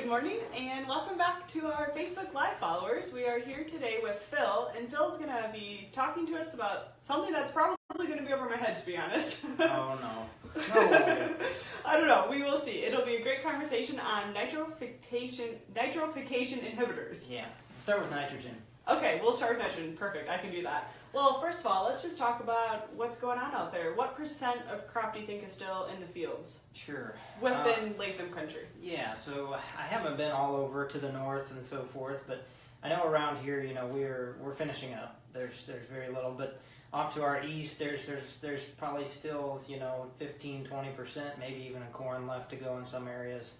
Good morning and welcome back to our Facebook Live followers. We are here today with Phil, and Phil's going to be talking to us about something that's probably going to be over my head, to be honest. Oh no. No. I don't know. We will see. It'll be a great conversation on nitrification inhibitors. Yeah. Start with nitrogen. Okay, we'll start with nitrogen. Perfect. I can do that. Well, first of all, let's just talk about what's going on out there. What percent of crop do you think is still in the fields? Sure. Within Latham country? Yeah, so I haven't been all over to the north and so forth, but I know around here, we're finishing up. There's very little, but off to our east, there's probably still 15-20%, maybe even a corn left to go in some areas.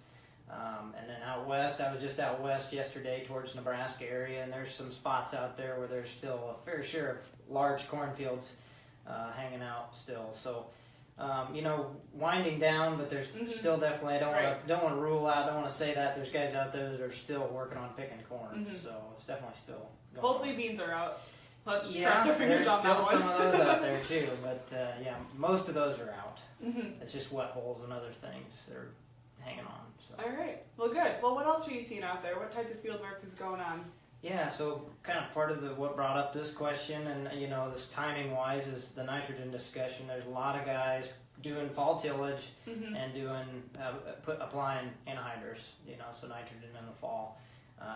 And then out west, I was just out west yesterday towards Nebraska area, and there's some spots out there where there's still a fair share of large cornfields hanging out still. So, winding down, but there's still definitely, I don't want to rule out, don't want to say that there's guys out there that are still working on picking corn. So it's definitely still going Hopefully on. Beans are out. Let's cross our fingers on that one. There's still some of those out there too, but most of those are out. It's just wet holes and other things that are hanging on. So. All right. Well, good. Well, what else are you seeing out there? What type of field work is going on? Yeah, so kind of part of what brought up this question, and this timing-wise, is the nitrogen discussion. There's a lot of guys doing fall tillage and doing applying anhydrous, so nitrogen in the fall.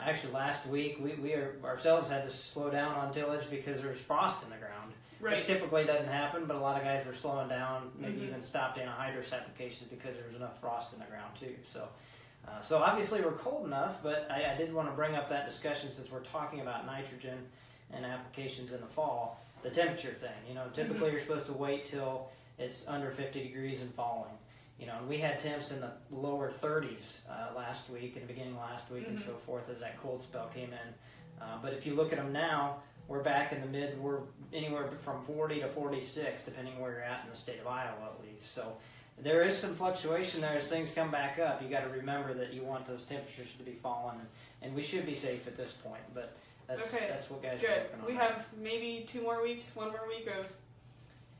Actually, last week we ourselves had to slow down on tillage because there's frost in the ground. Right. Which typically doesn't happen, but a lot of guys were slowing down, maybe even stopped anhydrous applications because there was enough frost in the ground too. So obviously we're cold enough, but I did want to bring up that discussion since we're talking about nitrogen and applications in the fall. The temperature thing, typically you're supposed to wait till it's under 50 degrees and falling. And we had temps in the lower 30s last week and beginning last week and so forth as that cold spell came in. But if you look at them now, we're back in the we're anywhere from 40 to 46, depending where you're at in the state of Iowa at least. So there is some fluctuation there as things come back up. You got to remember that you want those temperatures to be falling, and we should be safe at this point. But that's what guys are working on. We have maybe 2 more weeks, 1 more week of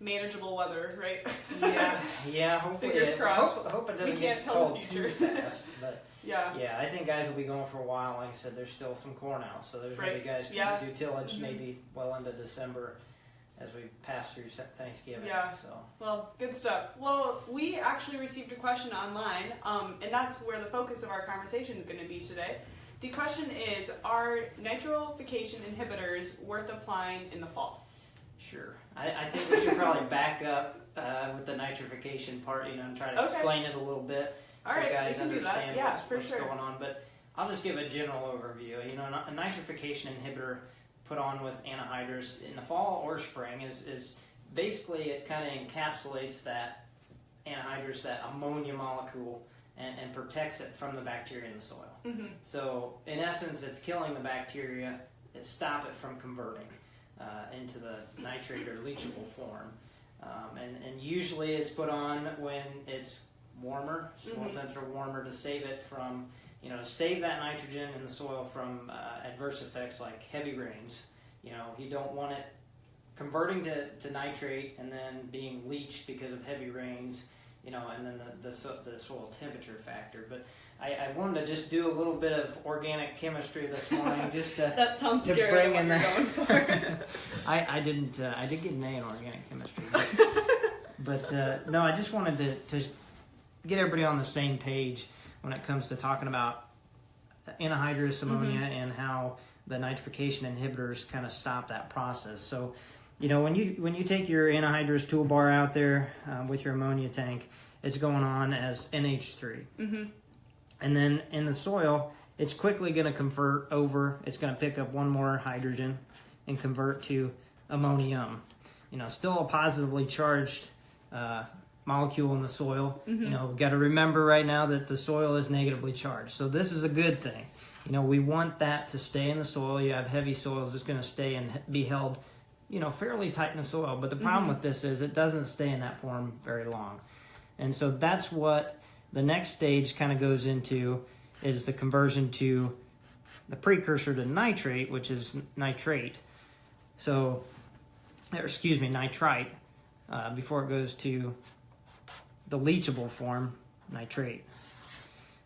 manageable weather, right? Yeah. Hopefully, fingers crossed. Hope it doesn't we get can't tell cold the future. too fast. But yeah, I think guys will be going for a while. Like I said, there's still some corn out, so there's going to be guys trying to do tillage maybe well into December as we pass through Thanksgiving. Yeah. So. Well, good stuff. Well, we actually received a question online, and that's where the focus of our conversation is going to be today. The question is, are nitrification inhibitors worth applying in the fall? Sure. I think we should probably back up with the nitrification part, and try to explain it a little bit so guys understand what's going on. But I'll just give a general overview. A nitrification inhibitor put on with anhydrous in the fall or spring is basically it kind of encapsulates that anhydrous, that ammonia molecule, and protects it from the bacteria in the soil. So in essence, it's killing the bacteria. It stops it from converting into the nitrate or leachable form. And usually it's put on when it's warmer, soil temps are warmer, to save it from, to save that nitrogen in the soil from adverse effects like heavy rains. You don't want it converting to nitrate and then being leached because of heavy rains, and then the soil temperature factor. But I wanted to just do a little bit of organic chemistry this morning, just to that sounds to scary. Bring in that. Going for. I did get an A in organic chemistry, but no, I just wanted to get everybody on the same page when it comes to talking about anhydrous ammonia and how the nitrification inhibitors kind of stop that process. So, when you take your anhydrous toolbar out there with your ammonia tank, it's going on as NH3. And then in the soil, it's quickly going to convert over. It's going to pick up one more hydrogen and convert to ammonium. Still a positively charged molecule in the soil. We've got to remember right now that the soil is negatively charged. So this is a good thing. We want that to stay in the soil. You have heavy soils, it's going to stay and be held, fairly tight in the soil. But the problem with this is it doesn't stay in that form very long. And so that's what the next stage kind of goes into, is the conversion to the precursor to nitrate, which is nitrate. So, nitrite, before it goes to the leachable form, nitrate.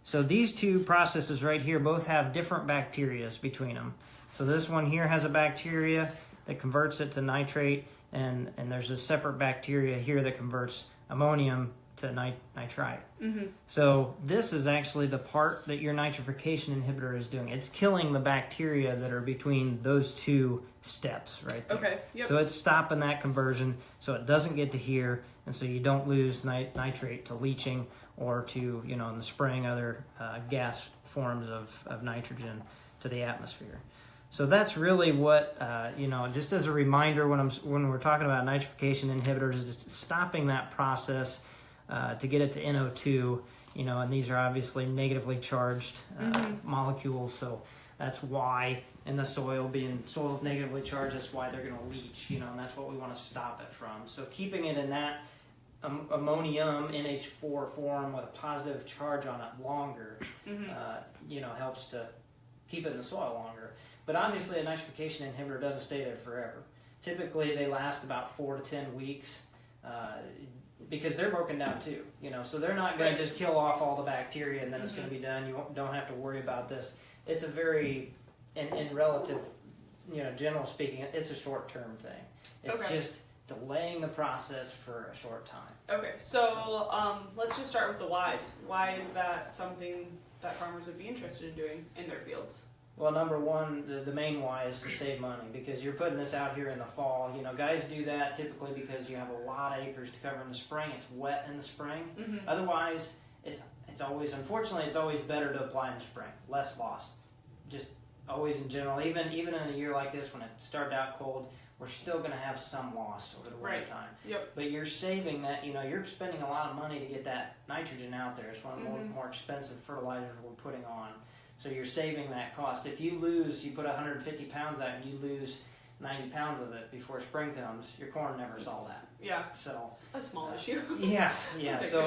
So these two processes right here both have different bacteria between them. So this one here has a bacteria that converts it to nitrate, and there's a separate bacteria here that converts ammonium to nitrite. Mm-hmm. So this is actually the part that your nitrification inhibitor is doing. It's killing the bacteria that are between those two steps right there. Okay. Yep. So it's stopping that conversion so it doesn't get to here, and so you don't lose nitrate to leaching or to, in the spring, other gas forms of nitrogen to the atmosphere. So that's really what, just as a reminder when we're talking about nitrification inhibitors, is stopping that process to get it to NO2, and these are obviously negatively charged molecules, so that's why in the soil, soil's negatively charged, that's why they're going to leach, and that's what we want to stop it from. So keeping it in that ammonium NH4 form with a positive charge on it longer, helps to keep it in the soil longer. But obviously a nitrification inhibitor doesn't stay there forever. Typically they last about 4 to 10 weeks because they're broken down too. So they're not going to just kill off all the bacteria and then it's going to be done. You don't have to worry about this. It's a very, in relative, general speaking, it's a short-term thing. It's just delaying the process for a short time. Okay, so let's just start with the whys. Why is that something that farmers would be interested in doing in their fields? Well, number one, the main why is to save money because you're putting this out here in the fall. Guys do that typically because you have a lot of acres to cover in the spring. It's wet in the spring. Mm-hmm. Otherwise, it's always, unfortunately, it's always better to apply in the spring. Less loss. Just always in general. Even in a year like this when it started out cold, we're still going to have some loss over the winter time. Yep. But you're saving that, you're spending a lot of money to get that nitrogen out there. It's one of the more expensive fertilizers we're putting on. So you're saving that cost. If you put 150 pounds out and you lose 90 pounds of it before spring comes, your corn never saw that. Yeah. So a small issue. Yeah. So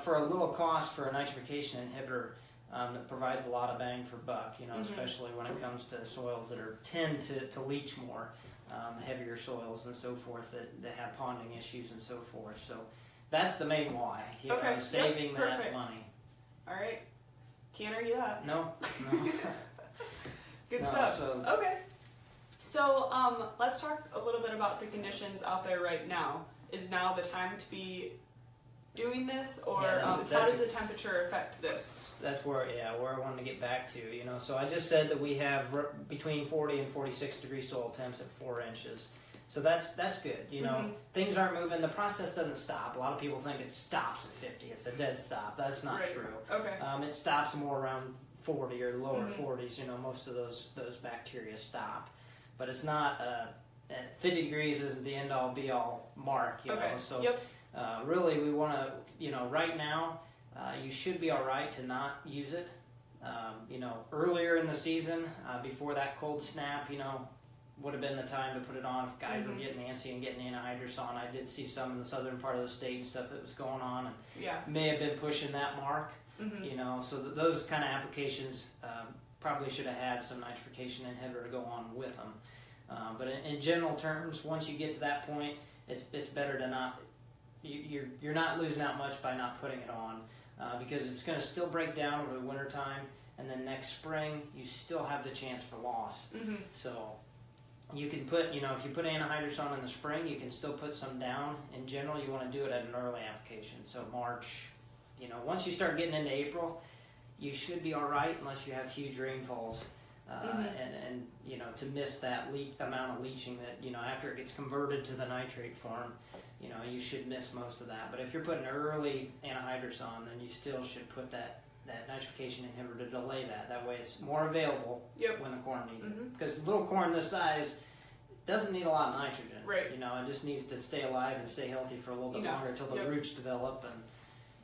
for a little cost for a nitrification inhibitor, that provides a lot of bang for buck, especially when it comes to soils that tend to leach more, heavier soils and so forth that have ponding issues and so forth. So that's the main why, saving that money. All right. Can't argue that. No. Good stuff. Okay. So let's talk a little bit about the conditions out there right now. Is now the time to be doing this, or how does the temperature affect this? That's where I wanted to get back to. So I just said that we have between 40 and 46 degree soil temps at 4 inches. So that's good. Things aren't moving. The process doesn't stop. A lot of people think it stops at 50. It's a dead stop. That's not true. Okay. It stops more around 40 or lower 40s. Most of those bacteria stop, but it's not. 50 degrees isn't the end all be all mark. So really we want to. Right now, you should be all right to not use it. Earlier in the season, before that cold snap, would have been the time to put it on if guys were getting antsy and getting anhydrous on. I did see some in the southern part of the state and stuff that was going on, and may have been pushing that mark. So those kind of applications probably should have had some nitrification inhibitor to go on with them. But in general terms, once you get to that point, it's better to not. You're not losing out much by not putting it on because it's going to still break down over the winter time, and then next spring you still have the chance for loss. So. You can put, if you put anhydrous on in the spring, you can still put some down. In general, you want to do it at an early application. So March, once you start getting into April, you should be all right unless you have huge rainfalls. And to miss that amount of leaching that, after it gets converted to the nitrate form, you should miss most of that. But if you're putting early anhydrous on, then you still should put that nitrification inhibitor to delay that. That way it's more available when the corn needs it. Because little corn this size doesn't need a lot of nitrogen. Right. It just needs to stay alive and stay healthy for a little bit longer until the roots develop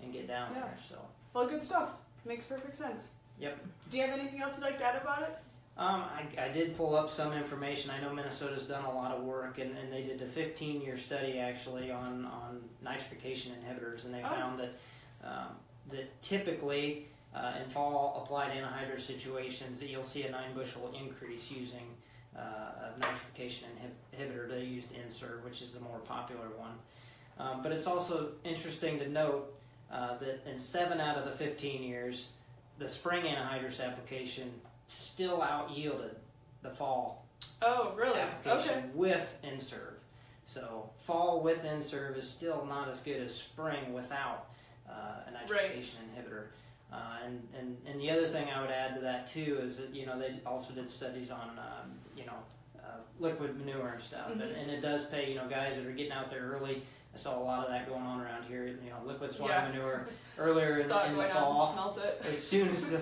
and get down there. So. Well, good stuff. Makes perfect sense. Yep. Do you have anything else you'd like to add about it? I did pull up some information. I know Minnesota's done a lot of work, and they did a 15-year study actually on nitrification inhibitors, and they found that typically in fall applied anhydrous situations that you'll see a 9-bushel increase using a nitrification inhibitor. They used Insert, which is the more popular one. But it's also interesting to note that in 7 out of the 15 years, the spring anhydrous application still out-yielded the fall Oh, really? application Okay. with Inserve. So fall with Inserve is still not as good as spring without a nitrification inhibitor. And the other thing I would add to that too is that they also did studies on liquid manure and stuff, Mm-hmm. and it does pay guys that are getting out there early. I saw a lot of that going on around here. Liquid swine manure earlier in Saw it the going fall. on, smelt it. As soon as the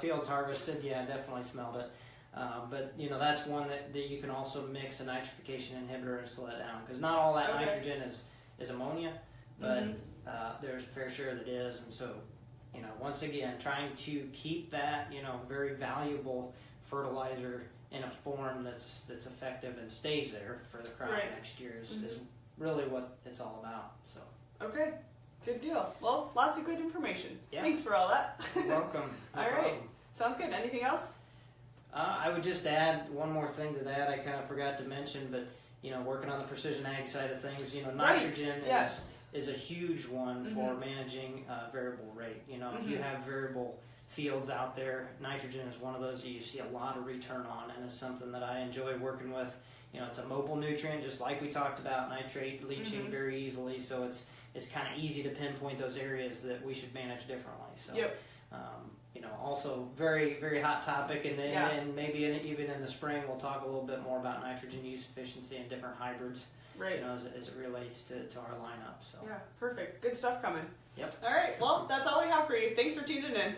field's harvested, yeah, I definitely smelled it. But that's one that you can also mix a nitrification inhibitor and slow it down, because not all that nitrogen is ammonia, but there's a fair share that is, and so once again, trying to keep that very valuable fertilizer in a form that's effective and stays there for the crop next year is really what it's all about. So okay, good deal. Well, lots of good information. Yeah. Thanks for all that. You're welcome. No All right, problem. sounds good. Anything else? I would just add one more thing to that. I kind of forgot to mention, but working on the precision ag side of things, nitrogen is a huge one for managing variable rate. If you have variable fields out there, nitrogen is one of those that you see a lot of return on, and it's something that I enjoy working with. It's a mobile nutrient, just like we talked about, nitrate leaching very easily, so it's kind of easy to pinpoint those areas that we should manage differently. So, also very, very hot topic, and maybe even in the spring we'll talk a little bit more about nitrogen use efficiency and different hybrids, as it relates to our lineup. So yeah, perfect. Good stuff coming. Yep. All right, well, that's all we have for you. Thanks for tuning in.